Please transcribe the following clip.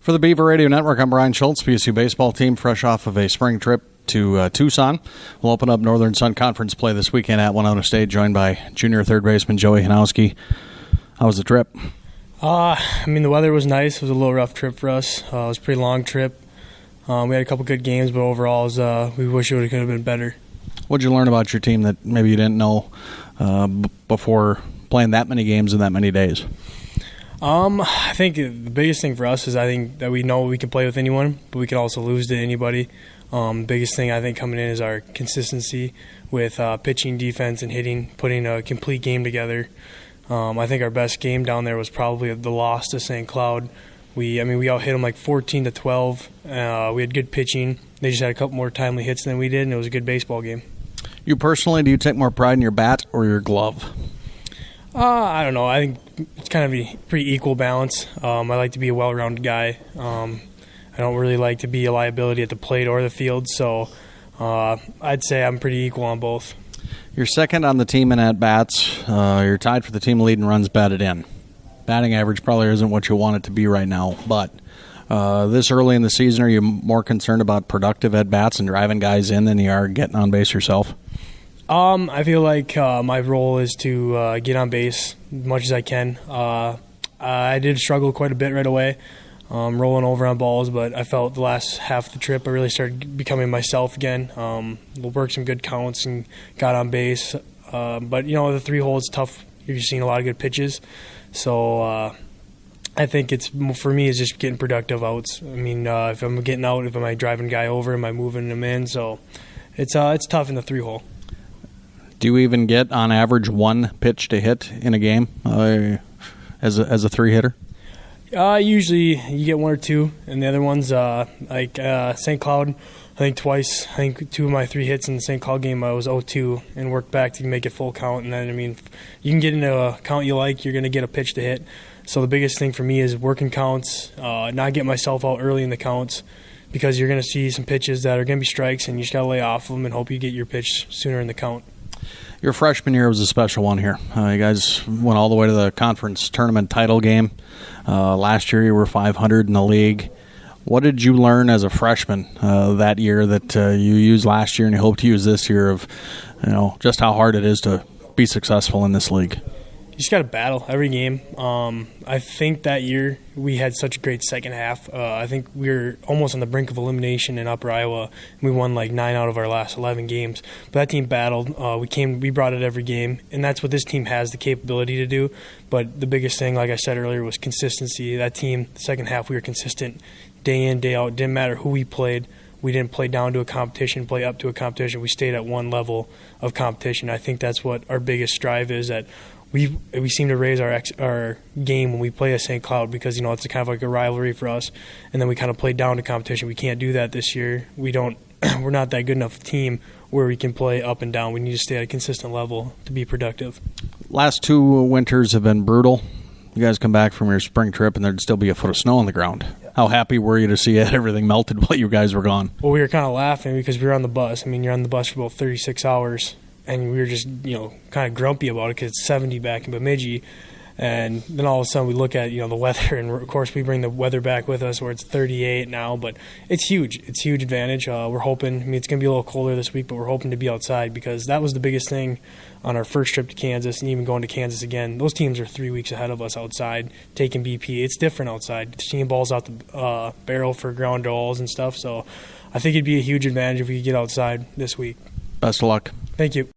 For the Beaver Radio Network, I'm Brian Schultz, BSU baseball team fresh off of a spring trip to Tucson. We'll open up Northern Sun Conference play this weekend at Winona State, joined by junior third baseman Joey Hanowski. How was the trip? The weather was nice. It was a little rough trip for us. It was a pretty long trip. We had a couple good games, but overall, we wish it could have been better. What did you learn about your team that maybe you didn't know before playing that many games in that many days? I think the biggest thing for us is I think that we know we can play with anyone, but we can also lose to anybody. Biggest thing I think coming in is our consistency with pitching, defense, and hitting, putting a complete game together. I think our best game down there was probably the loss to St. Cloud. We out-hit them like 14-12. We had good pitching. They just had a couple more timely hits than we did, and it was a good baseball game. You personally, do you take more pride in your bat or your glove? I don't know. I think it's kind of a pretty equal balance. I like to be a well-rounded guy. I don't really like to be a liability at the plate or the field, so I'd say I'm pretty equal on both. You're second on the team in at-bats. You're tied for the team lead in runs batted in. Batting average probably isn't what you want it to be right now, but this early in the season, are you more concerned about productive at-bats and driving guys in than you are getting on base yourself? I feel like my role is to get on base as much as I can. I did struggle quite a bit right away, rolling over on balls, but I felt the last half of the trip I really started becoming myself again. Worked some good counts and got on base. But, the 3-hole is tough. You're seeing a lot of good pitches. So I think for me it's just getting productive outs. If I'm getting out, if I'm driving a guy over, am I moving him in? So it's tough in the 3-hole. Do you even get, on average, one pitch to hit in a game as a three-hitter? Usually you get one or two, and the other ones, like St. Cloud, I think twice. I think 2 of my 3 hits in the St. Cloud game I was 0-2 and worked back to make it full count. And then, you can get into a count you like, you're going to get a pitch to hit. So the biggest thing for me is working counts, not get myself out early in the counts, because you're going to see some pitches that are going to be strikes, and you just got to lay off them and hope you get your pitch sooner in the count. Your freshman year was a special one here. You guys went all the way to the conference tournament title game. Last year you were 500 in the league. What did you learn as a freshman that year that you used last year and you hope to use this year of, just how hard it is to be successful in this league? You just got to battle every game. I think that year we had such a great second half. I think we were almost on the brink of elimination in Upper Iowa. We won like 9 out of our last 11 games. But that team battled. We brought it every game, and that's what this team has the capability to do. But the biggest thing, like I said earlier, was consistency. That team, the second half, we were consistent day in, day out. Didn't matter who we played. We didn't play down to a competition, play up to a competition. We stayed at one level of competition. I think that's what our biggest strive is, that we seem to raise our game when we play a St. Cloud, because it's kind of like a rivalry for us, and then we kind of play down to competition. We can't do that this year. We're not that good enough team where we can play up and down. We need to stay at a consistent level to be productive. Last 2 winters have been brutal. You guys come back from your spring trip and there'd still be a foot of snow on the ground. How happy were you to see everything melted while you guys were gone? Well, we were kind of laughing because we were on the bus. You're on the bus for about 36 hours. And we were just, kind of grumpy about it because it's 70 back in Bemidji. And then all of a sudden we look at, the weather. And, of course, we bring the weather back with us where it's 38 now. But it's huge. It's a huge advantage. We're hoping – it's going to be a little colder this week, but we're hoping to be outside, because that was the biggest thing on our first trip to Kansas, and even going to Kansas again. Those teams are 3 weeks ahead of us outside taking BP. It's different outside. Seeing balls out the barrel for ground balls and stuff. So I think it'd be a huge advantage if we could get outside this week. Best of luck. Thank you.